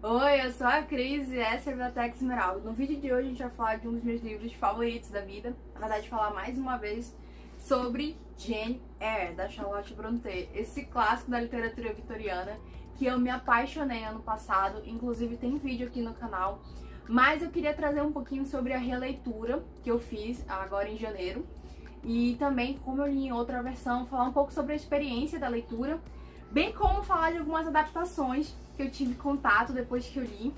Oi, eu sou a Cris e essa é a Biblioteca Esmeralda. No vídeo de hoje a gente vai falar de um dos meus livros favoritos da vida. Na verdade, falar mais uma vez sobre Jane Eyre, da Charlotte Brontë. Esse clássico da literatura vitoriana que eu me apaixonei ano passado. Inclusive tem vídeo aqui no canal. Mas eu queria trazer um pouquinho sobre a releitura que eu fiz agora em janeiro. E também, como eu li em outra versão, falar um pouco sobre a experiência da leitura, bem como falar de algumas adaptações que eu tive contato depois que eu li,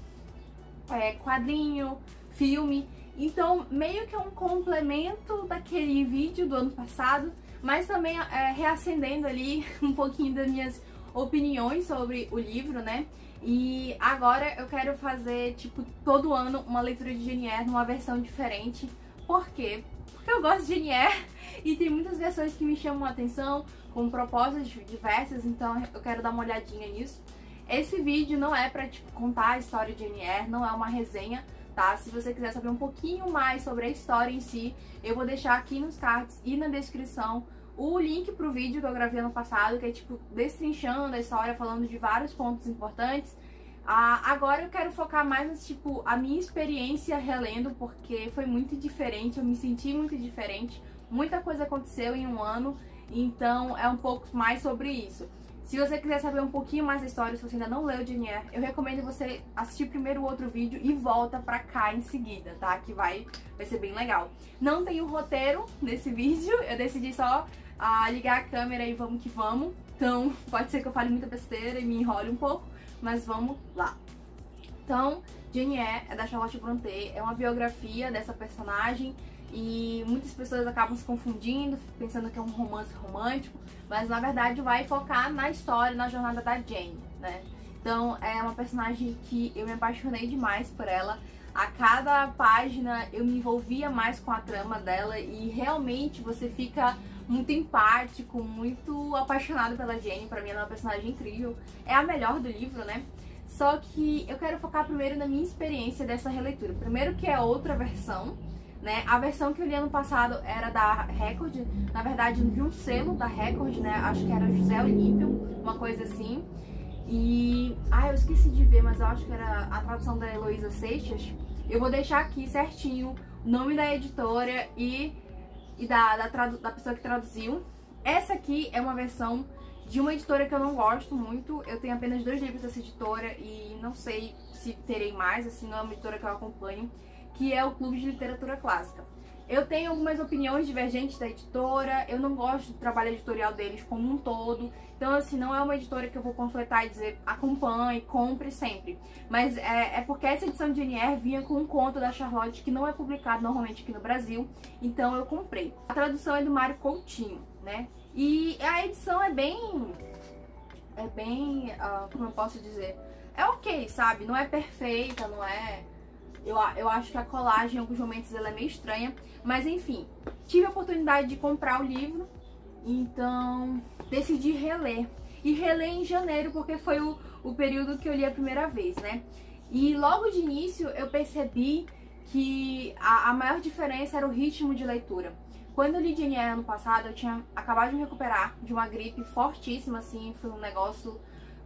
quadrinho, filme. Então, meio que é um complemento daquele vídeo do ano passado, mas também reacendendo ali um pouquinho das minhas opiniões sobre o livro, né? E agora eu quero fazer, tipo, todo ano uma leitura de Jane Eyre numa versão diferente. Por quê? Porque eu gosto de Jane Eyre e tem muitas versões que me chamam a atenção, com propostas diversas, então eu quero dar uma olhadinha nisso. Esse vídeo não é pra, tipo, contar a história de Jane Eyre, não é uma resenha, tá? Se você quiser saber um pouquinho mais sobre a história em si, eu vou deixar aqui nos cards e na descrição o link pro vídeo que eu gravei ano passado, que é, tipo, destrinchando a história, falando de vários pontos importantes. Agora eu quero focar mais, tipo, a minha experiência relendo, porque foi muito diferente, eu me senti muito diferente, muita coisa aconteceu em um ano, então é um pouco mais sobre isso. Se você quiser saber um pouquinho mais da história, se você ainda não leu Jane Eyre, eu recomendo você assistir primeiro o outro vídeo e volta pra cá em seguida, tá? Que vai ser bem legal. Não tem o roteiro nesse vídeo, eu decidi só ligar a câmera e vamos que vamos. Então pode ser que eu fale muita besteira e me enrole um pouco, mas vamos lá. Então, Jane Eyre é da Charlotte Brontë, é uma biografia dessa personagem e muitas pessoas acabam se confundindo, pensando que é um romance romântico, mas na verdade vai focar na história, na jornada da Jane, né? Então é uma personagem que eu me apaixonei demais por ela. A cada página eu me envolvia mais com a trama dela e realmente você fica muito empático, muito apaixonado pela Jane. Pra mim ela é uma personagem incrível, é a melhor do livro, né? Só que eu quero focar primeiro na minha experiência dessa releitura. Primeiro que é outra versão, né? A versão que eu li ano passado era da Record, na verdade de um selo da Record, né? Acho que era José Olímpio, uma coisa assim. E... eu esqueci de ver, mas eu acho que era a tradução da Heloísa Seixas. Eu vou deixar aqui certinho o nome da editora e da pessoa que traduziu. Essa aqui é uma versão de uma editora que eu não gosto muito. Eu tenho apenas 2 livros dessa editora e não sei se terei mais, assim, não é uma editora que eu acompanho, que é o Clube de Literatura Clássica. Eu tenho algumas opiniões divergentes da editora, eu não gosto do trabalho editorial deles como um todo, então assim, não é uma editora que eu vou panfletar e dizer acompanhe, compre sempre. Mas é porque essa edição de Jane Eyre vinha com um conto da Charlotte que não é publicado normalmente aqui no Brasil, então eu comprei. A tradução é do Mário Coutinho, né? E a edição é bem, como eu posso dizer, é ok, sabe? Não é perfeita, não é... Eu acho que a colagem em alguns momentos ela é meio estranha, mas enfim, tive a oportunidade de comprar o livro, então decidi reler. E reler em janeiro, porque foi o período que eu li a primeira vez, né? E logo de início eu percebi que a maior diferença era o ritmo de leitura. Quando eu li Jane Eyre ano passado, eu tinha acabado de me recuperar de uma gripe fortíssima, assim, foi um negócio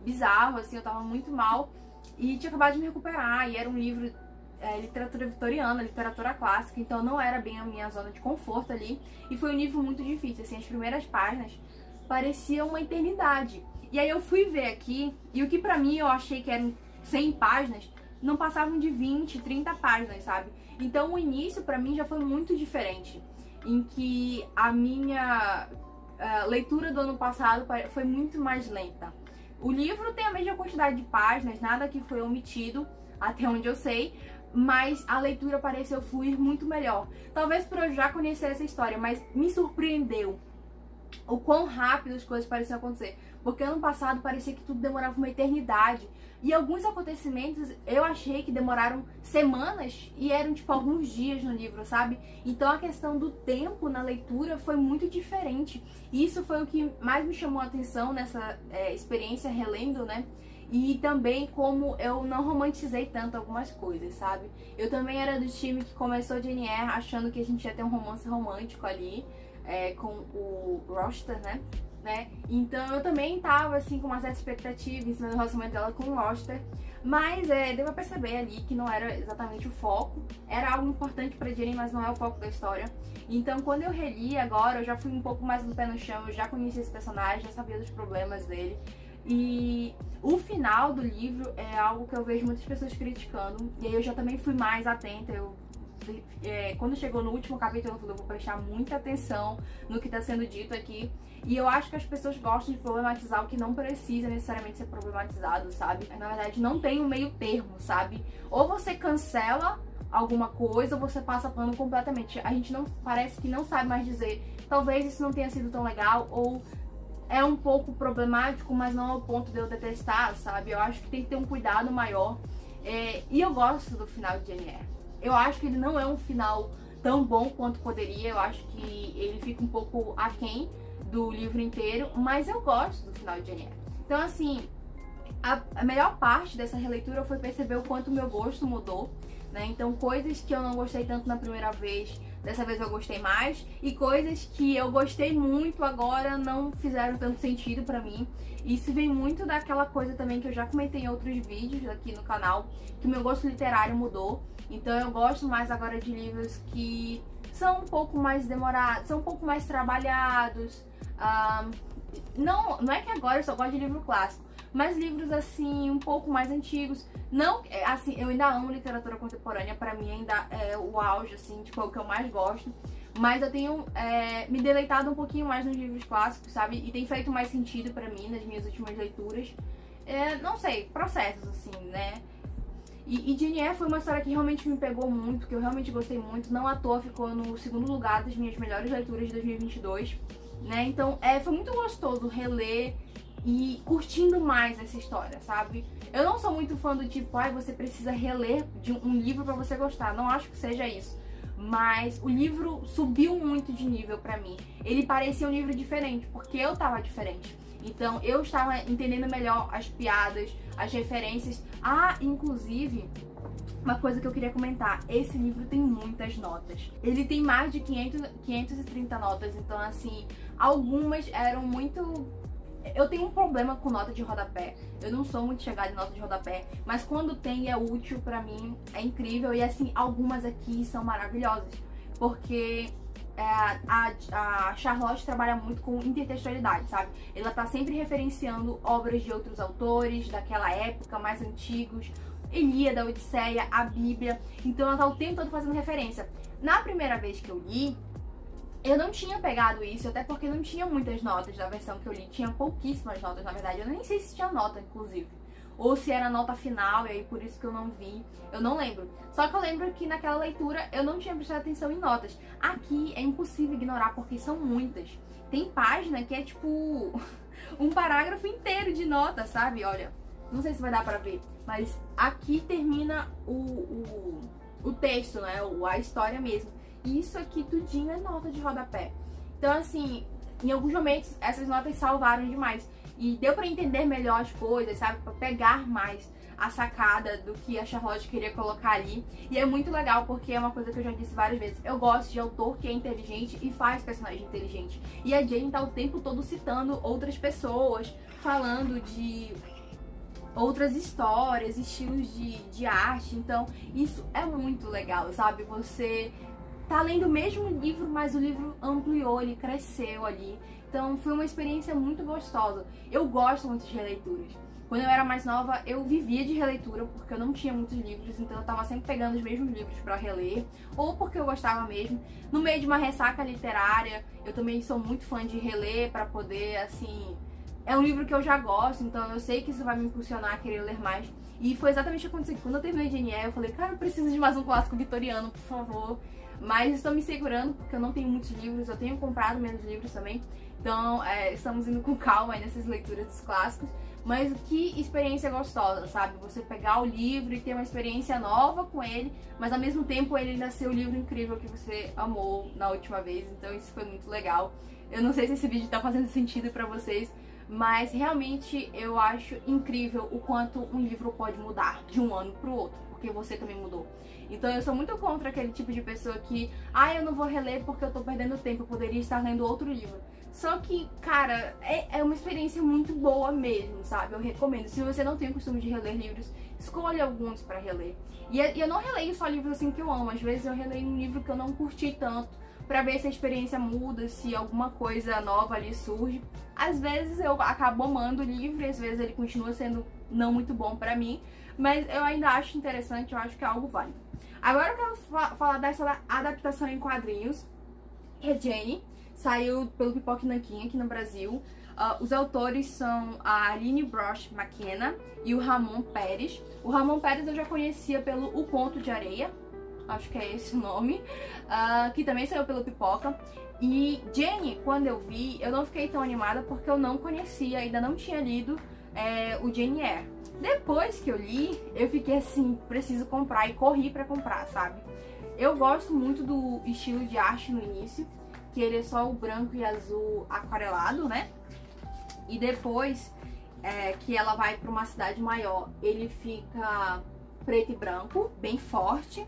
bizarro, assim, eu tava muito mal e tinha acabado de me recuperar, e era um livro... literatura vitoriana, literatura clássica, então não era bem a minha zona de conforto ali, e foi um livro muito difícil, assim, as primeiras páginas pareciam uma eternidade. E aí eu fui ver aqui, e o que pra mim eu achei que eram 100 páginas, não passavam de 20, 30 páginas, sabe? Então o início pra mim já foi muito diferente, em que a minha leitura do ano passado foi muito mais lenta. O livro tem a mesma quantidade de páginas, nada que foi omitido, até onde eu sei, mas a leitura pareceu fluir muito melhor. Talvez por eu já conhecer essa história, mas me surpreendeu o quão rápido as coisas pareciam acontecer. Porque ano passado parecia que tudo demorava uma eternidade. E alguns acontecimentos eu achei que demoraram semanas e eram tipo alguns dias no livro, sabe? Então a questão do tempo na leitura foi muito diferente. E isso foi o que mais me chamou a atenção nessa experiência relendo, né? E também como eu não romantizei tanto algumas coisas, sabe? Eu também era do time que começou Jane Eyre achando que a gente ia ter um romance romântico ali, com o Rochester, né? né? Então eu também tava, assim, com uma certa expectativa em cima do relacionamento dela com o Roster. Mas deu pra perceber ali que não era exatamente o foco. Era algo importante pra Jenny, mas não é o foco da história. Então quando eu reli agora, eu já fui um pouco mais no pé no chão. Eu já conhecia esse personagem, já sabia dos problemas dele. E o final do livro é algo que eu vejo muitas pessoas criticando. E aí eu já também fui mais atenta. Quando chegou no último capítulo, eu vou prestar muita atenção no que está sendo dito aqui. E eu acho que as pessoas gostam de problematizar o que não precisa necessariamente ser problematizado, sabe? Na verdade, não tem um meio termo, sabe? Ou você cancela alguma coisa ou você passa pano completamente. A gente não parece que não sabe mais dizer, talvez isso não tenha sido tão legal, ou é um pouco problemático, mas não ao ponto de eu detestar, sabe? Eu acho que tem que ter um cuidado maior. E eu gosto do final de Jane Eyre. Eu acho que ele não é um final tão bom quanto poderia. Eu acho que ele fica um pouco aquém do livro inteiro, mas eu gosto do final de Jane Eyre. Então, assim, a melhor parte dessa releitura foi perceber o quanto o meu gosto mudou, né? Então, coisas que eu não gostei tanto na primeira vez, dessa vez eu gostei mais, e coisas que eu gostei muito agora não fizeram tanto sentido pra mim. Isso vem muito daquela coisa também que eu já comentei em outros vídeos aqui no canal, que o meu gosto literário mudou. Então eu gosto mais agora de livros que são um pouco mais demorados, são um pouco mais trabalhados. Não é que agora eu só gosto de livro clássico, mas livros assim, um pouco mais antigos. Não, assim, eu ainda amo literatura contemporânea, pra mim ainda é o auge, assim, tipo, é o que eu mais gosto. Mas eu tenho me deleitado um pouquinho mais nos livros clássicos, sabe? E tem feito mais sentido pra mim nas minhas últimas leituras. Não sei, processos, assim, né? E Jane Eyre foi uma história que realmente me pegou muito, que eu realmente gostei muito. Não à toa ficou no segundo lugar das minhas melhores leituras de 2022, né? Então, foi muito gostoso reler e curtindo mais essa história, sabe? Eu não sou muito fã do tipo, você precisa reler de um livro pra você gostar. Não acho que seja isso. Mas o livro subiu muito de nível pra mim. Ele parecia um livro diferente, porque eu tava diferente. Então eu estava entendendo melhor as piadas, as referências. Inclusive, uma coisa que eu queria comentar, esse livro tem muitas notas. Ele tem mais de 530 notas, então assim, algumas eram muito... Eu tenho um problema com nota de rodapé. Eu não sou muito chegada em nota de rodapé, mas quando tem e é útil pra mim, é incrível. E assim, algumas aqui são maravilhosas, porque a Charlotte trabalha muito com intertextualidade, sabe? Ela tá sempre referenciando obras de outros autores daquela época, mais antigos, Ilíada, Odisseia, a Bíblia. Então ela tá o tempo todo fazendo referência. Na primeira vez que eu li, eu não tinha pegado isso, até porque não tinha muitas notas da versão que eu li. Tinha pouquíssimas notas, na verdade. Eu nem sei se tinha nota, inclusive. Ou se era nota final, e aí por isso que eu não vi. Eu não lembro. Só que eu lembro que naquela leitura eu não tinha prestado atenção em notas. Aqui é impossível ignorar, porque são muitas. Tem página que é tipo um parágrafo inteiro de notas, sabe? Olha, não sei se vai dar pra ver, mas aqui termina o texto, né? A história mesmo. E isso aqui tudinho é nota de rodapé. Então, assim, em alguns momentos essas notas salvaram demais. E deu pra entender melhor as coisas, sabe? Pra pegar mais a sacada do que a Charlotte queria colocar ali. E é muito legal porque é uma coisa que eu já disse várias vezes. Eu gosto de autor que é inteligente e faz personagem inteligente. E a Jane tá o tempo todo citando outras pessoas, falando de outras histórias, estilos de arte. Então, isso é muito legal, sabe? Você tá lendo o mesmo livro, mas o livro ampliou, ele cresceu ali. Então foi uma experiência muito gostosa. Eu gosto muito de releituras. Quando eu era mais nova, eu vivia de releitura, porque eu não tinha muitos livros, então eu tava sempre pegando os mesmos livros pra reler, ou porque eu gostava mesmo. No meio de uma ressaca literária, eu também sou muito fã de reler pra poder, assim... É um livro que eu já gosto, então eu sei que isso vai me impulsionar a querer ler mais. E foi exatamente o que aconteceu. Quando eu terminei Jane Eyre, eu falei, cara, eu preciso de mais um clássico vitoriano, por favor. Mas estou me segurando, porque eu não tenho muitos livros, eu tenho comprado menos livros também. Então, estamos indo com calma aí nessas leituras dos clássicos. Mas que experiência gostosa, sabe? Você pegar o livro e ter uma experiência nova com ele, mas ao mesmo tempo ele ainda ser o livro incrível que você amou na última vez. Então isso foi muito legal. Eu não sei se esse vídeo tá fazendo sentido pra vocês, mas realmente eu acho incrível o quanto um livro pode mudar de um ano pro outro. porque você também mudou. Então eu sou muito contra aquele tipo de pessoa que, eu não vou reler porque eu tô perdendo tempo, eu poderia estar lendo outro livro. Só que, cara, é uma experiência muito boa mesmo, sabe? Eu recomendo. Se você não tem o costume de reler livros, escolha alguns pra reler. E eu não releio só livros assim que eu amo, às vezes eu releio um livro que eu não curti tanto, pra ver se a experiência muda, se alguma coisa nova ali surge. Às vezes eu acabo amando o livro, às vezes ele continua sendo não muito bom pra mim, mas eu ainda acho interessante, eu acho que é algo válido. Agora eu quero falar dessa adaptação em quadrinhos, que é Jane, saiu pelo Pipoca e Nanquim aqui no Brasil. Os autores são a Aline Brosh McKenna e o Ramon Pérez. O Ramon Pérez eu já conhecia pelo O Conto de Areia, acho que é esse o nome, que também saiu pelo Pipoca. E Jane, quando eu vi, eu não fiquei tão animada porque eu não conhecia, ainda não tinha lido o Jane Eyre. Depois que eu li, eu fiquei assim, preciso comprar, e corri pra comprar, sabe? Eu gosto muito do estilo de arte no início, que ele é só o branco e azul aquarelado, né? E depois que ela vai pra uma cidade maior, ele fica preto e branco, bem forte.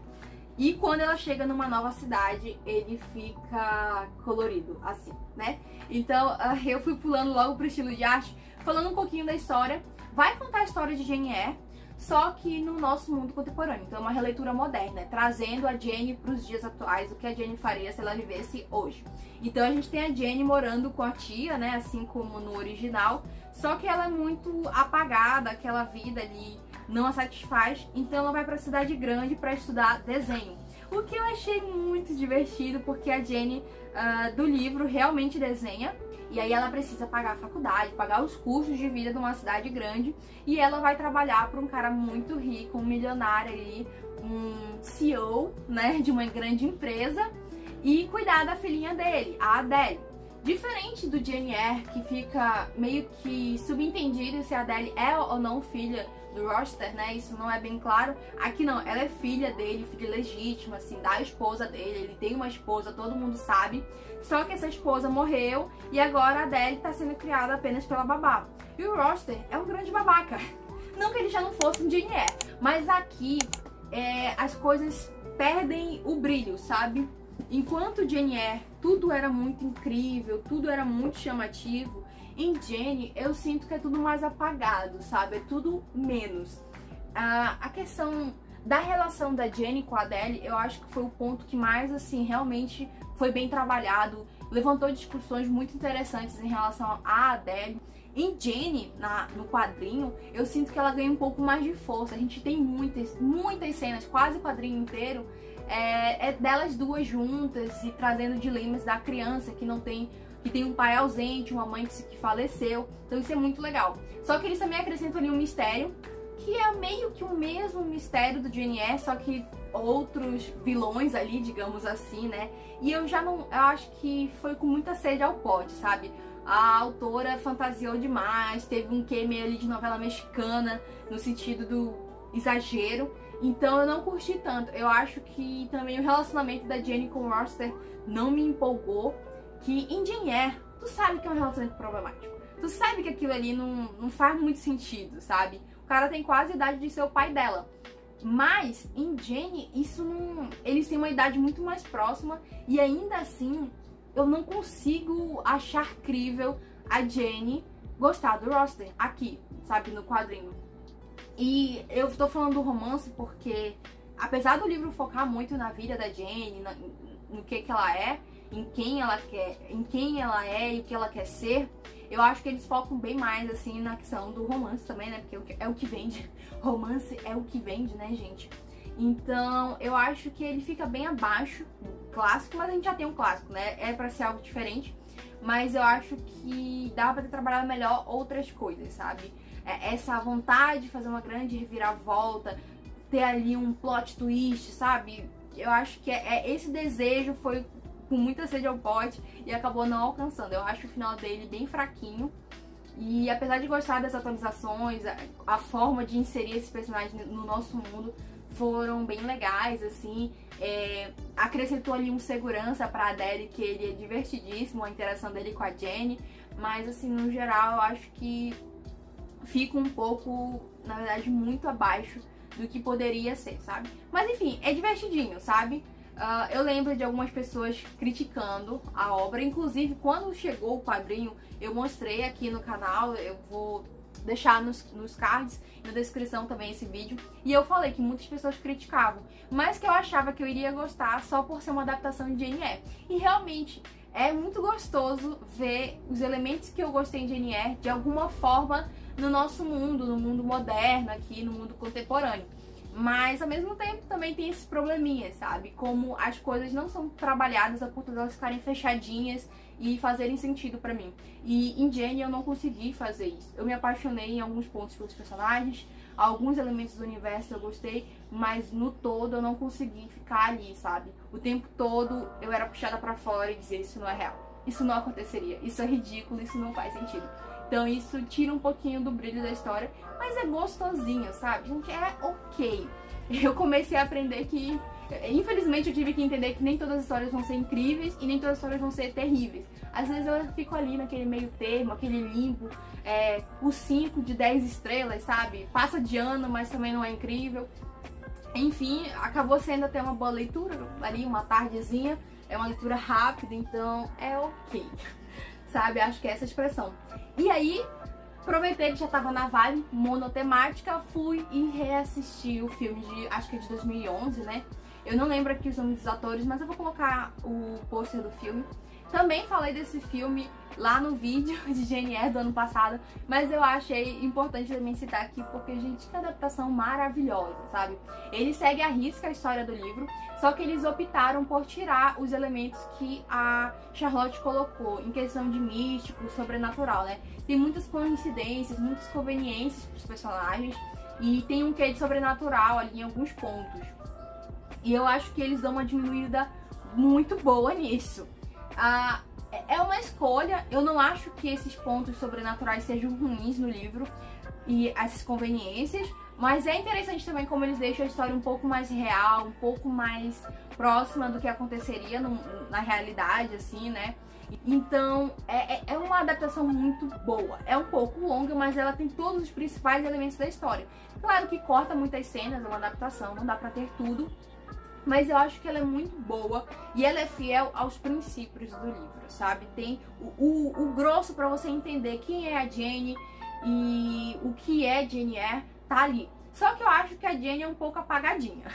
E quando ela chega numa nova cidade, ele fica colorido, assim, né? Então eu fui pulando logo pro estilo de arte, falando um pouquinho da história. Vai contar a história de Jane Eyre, só que no nosso mundo contemporâneo. Então é uma releitura moderna, trazendo a Jane para os dias atuais, o que a Jane faria se ela vivesse hoje. Então a gente tem a Jane morando com a tia, né, assim como no original, só que ela é muito apagada, aquela vida ali não a satisfaz, então ela vai para a cidade grande para estudar desenho. O que eu achei muito divertido, porque a Jane do livro realmente desenha, e aí ela precisa pagar a faculdade, pagar os custos de vida de uma cidade grande, e ela vai trabalhar para um cara muito rico, um milionário ali, um CEO, né, de uma grande empresa, e cuidar da filhinha dele, a Adele. Diferente do Jane Eyre, que fica meio que subentendido se a Adele é ou não filha do Rochester, né? Isso não é bem claro. Aqui não, ela é filha dele, filha legítima, assim, da esposa dele. Ele tem uma esposa, todo mundo sabe. Só que essa esposa morreu e agora a Adele tá sendo criada apenas pela babá. E o Rochester é um grande babaca. Não que ele já não fosse um Jane Eyre, mas aqui as coisas perdem o brilho, sabe? Enquanto Jane Eyre tudo era muito incrível, tudo era muito chamativo, em Jane eu sinto que é tudo mais apagado, sabe? É tudo menos. A questão da relação da Jane com a Adele, eu acho que foi o ponto que mais, assim, realmente foi bem trabalhado, levantou discussões muito interessantes em relação à Adele. Em Jane, no quadrinho, eu sinto que ela ganha um pouco mais de força. A gente tem muitas cenas, quase o quadrinho inteiro, delas duas juntas e trazendo dilemas da criança que tem um pai ausente, uma mãe que faleceu. Então isso é muito legal. Só que eles também acrescentam ali um mistério, que é meio que o mesmo mistério do Jane Eyre, só que outros vilões ali, digamos assim, né? E eu acho que foi com muita sede ao pote, sabe? A autora fantasiou demais, teve um quê meio ali de novela mexicana, no sentido do exagero. Então eu não curti tanto. Eu acho que também o relacionamento da Jane com o Rochester não me empolgou. Que em Jane Eyre, tu sabe que é um relacionamento problemático. Tu sabe que aquilo ali não faz muito sentido, sabe? O cara tem quase a idade de ser o pai dela. Mas em Jane, isso não... Eles têm uma idade muito mais próxima e ainda assim eu não consigo achar crível a Jane gostar do Rochester aqui, sabe, no quadrinho. E eu tô falando do romance porque, apesar do livro focar muito na vida da Jane, no que ela é, em quem ela é e o que ela quer ser, eu acho que eles focam bem mais, assim, na questão do romance também, né? Porque é o que vende. Romance é o que vende, né, gente? Então, eu acho que ele fica bem abaixo do clássico, mas a gente já tem um clássico, né? É pra ser algo diferente, mas eu acho que dá pra ter trabalhado melhor outras coisas, sabe? Essa vontade de fazer uma grande reviravolta, ter ali um plot twist, sabe? Eu acho que esse desejo foi com muita sede ao pote e acabou não alcançando. Eu acho o final dele bem fraquinho. E apesar de gostar das atualizações, a forma de inserir esse personagem no nosso mundo foram bem legais, assim. Acrescentou ali um segurança pra Adele, que ele é divertidíssimo, a interação dele com a Jane. Mas, assim, no geral, eu acho que fica um pouco, na verdade, muito abaixo do que poderia ser, sabe? Mas enfim, é divertidinho, sabe? Eu lembro de algumas pessoas criticando a obra, inclusive quando chegou o quadrinho, eu mostrei aqui no canal, eu vou deixar nos cards e na descrição também esse vídeo, e eu falei que muitas pessoas criticavam, mas que eu achava que eu iria gostar só por ser uma adaptação de Jane Eyre. E realmente é muito gostoso ver os elementos que eu gostei em Jane Eyre de alguma forma no nosso mundo, no mundo moderno aqui, no mundo contemporâneo. Mas ao mesmo tempo também tem esses probleminhas, sabe? Como as coisas não são trabalhadas a ponto de elas ficarem fechadinhas e fazerem sentido pra mim. E em Jane eu não consegui fazer isso. Eu me apaixonei em alguns pontos pelos personagens, alguns elementos do universo eu gostei, mas no todo eu não consegui ficar ali, sabe? O tempo todo eu era puxada pra fora e dizia: isso não é real, isso não aconteceria, isso é ridículo, isso não faz sentido. Então isso tira um pouquinho do brilho da história, mas é gostosinho, sabe? Gente, é ok. Eu comecei a aprender que, infelizmente eu tive que entender que nem todas as histórias vão ser incríveis e nem todas as histórias vão ser terríveis. Às vezes eu fico ali naquele meio termo, aquele limbo, o 5 de 10 estrelas, sabe? Passa de ano, mas também não é incrível. Enfim, acabou sendo até uma boa leitura, ali uma tardezinha, é uma leitura rápida, então é ok. Sabe? Acho que é essa a expressão. E aí, aproveitei que já tava na vibe monotemática, fui e reassisti o filme de, acho que é de 2011, né? Eu não lembro aqui os nomes dos atores, mas eu vou colocar o pôster do filme. Também falei desse filme lá no vídeo de Jane Eyre do ano passado, mas eu achei importante também citar aqui porque, gente, que adaptação maravilhosa, sabe? Ele segue à risca a história do livro, só que eles optaram por tirar os elementos que a Charlotte colocou em questão de místico, sobrenatural, né? Tem muitas coincidências, muitas conveniências pros personagens e tem um quê de sobrenatural ali em alguns pontos. E eu acho que eles dão uma diminuída muito boa nisso. É uma escolha, eu não acho que esses pontos sobrenaturais sejam ruins no livro e essas conveniências, mas é interessante também como eles deixam a história um pouco mais real, um pouco mais próxima do que aconteceria na realidade, assim, né? Então, é uma adaptação muito boa. É um pouco longa, mas ela tem todos os principais elementos da história. Claro que corta muitas cenas, é uma adaptação, não dá pra ter tudo, mas eu acho que ela é muito boa e ela é fiel aos princípios do livro, sabe? Tem o grosso pra você entender quem é a Jane e o que é Jane Eyre, tá ali. Só que eu acho que a Jane é um pouco apagadinha.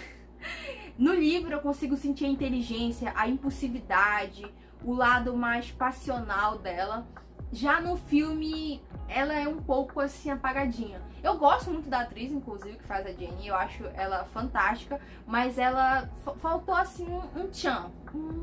No livro eu consigo sentir a inteligência, a impulsividade, o lado mais passional dela. Já no filme, ela é um pouco assim apagadinha. Eu gosto muito da atriz, inclusive, que faz a Jane. Eu acho ela fantástica, mas ela faltou assim um tchan,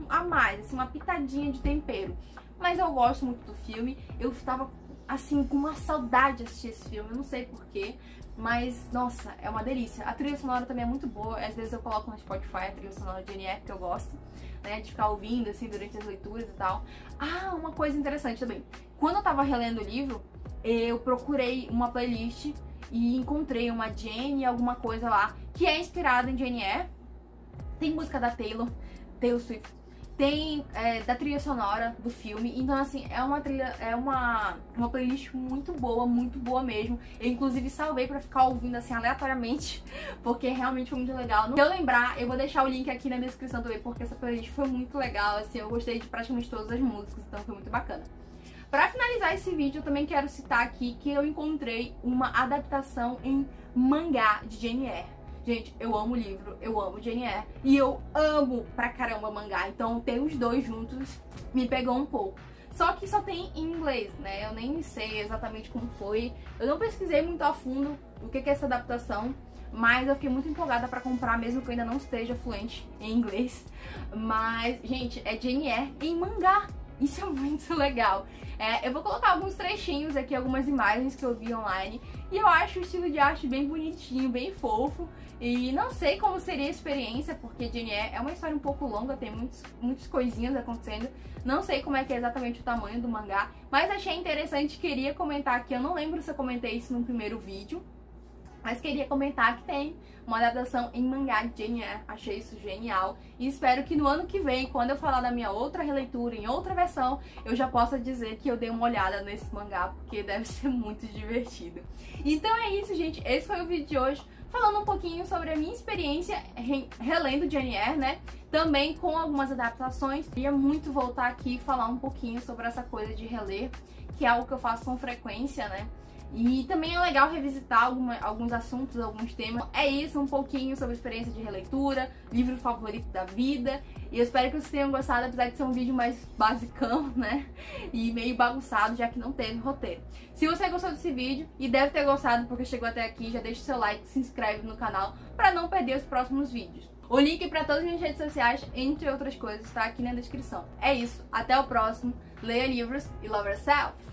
a mais, assim, uma pitadinha de tempero. Mas eu gosto muito do filme. Eu tava assim com uma saudade de assistir esse filme, eu não sei porquê, mas nossa, é uma delícia. A trilha sonora também é muito boa. Às vezes eu coloco no Spotify a trilha sonora de Jane Eyre, que eu gosto, né, de ficar ouvindo assim durante as leituras e tal. Ah, uma coisa interessante também. Quando eu tava relendo o livro, eu procurei uma playlist e encontrei uma Jane, alguma coisa lá, que é inspirada em Jane Eyre. Tem música da Taylor Swift, tem da trilha sonora do filme. Então assim, é uma playlist muito boa mesmo. Eu inclusive salvei pra ficar ouvindo assim aleatoriamente, porque realmente foi muito legal. Se eu lembrar, eu vou deixar o link aqui na descrição também, porque essa playlist foi muito legal, assim, eu gostei de praticamente todas as músicas, então foi muito bacana. Pra finalizar esse vídeo, eu também quero citar aqui que eu encontrei uma adaptação em mangá de Jane Eyre. Gente, eu amo o livro, eu amo Jane Eyre e eu amo pra caramba mangá, então ter os dois juntos me pegou um pouco. Só que só tem em inglês, né? Eu nem sei exatamente como foi, eu não pesquisei muito a fundo o que é essa adaptação, mas eu fiquei muito empolgada pra comprar, mesmo que eu ainda não esteja fluente em inglês. Mas, gente, é Jane Eyre em mangá. Isso é muito legal. Eu vou colocar alguns trechinhos aqui, algumas imagens que eu vi online. E eu acho o estilo de arte bem bonitinho, bem fofo. E não sei como seria a experiência, porque Jane Eyre é uma história um pouco longa, tem muitas coisinhas acontecendo. Não sei como é que é exatamente o tamanho do mangá, mas achei interessante, queria comentar aqui. Eu não lembro se eu comentei isso no primeiro vídeo, mas queria comentar que tem uma adaptação em mangá de Jane Eyre. Achei isso genial. E espero que no ano que vem, quando eu falar da minha outra releitura, em outra versão, eu já possa dizer que eu dei uma olhada nesse mangá, porque deve ser muito divertido. Então é isso, gente. Esse foi o vídeo de hoje. falando um pouquinho sobre a minha experiência relendo Jane Eyre, né? Também com algumas adaptações. Queria muito voltar aqui e falar um pouquinho sobre essa coisa de reler, que é algo que eu faço com frequência, né? E também é legal revisitar alguns assuntos, alguns temas. É isso, um pouquinho sobre a experiência de releitura, livro favorito da vida. E eu espero que vocês tenham gostado, apesar de ser um vídeo mais basicão, né? E meio bagunçado, já que não teve roteiro. Se você gostou desse vídeo, e deve ter gostado porque chegou até aqui, já deixa o seu like, se inscreve no canal para não perder os próximos vídeos. O link para todas as minhas redes sociais, entre outras coisas, está aqui na descrição. É isso, até o próximo. Leia livros e love yourself!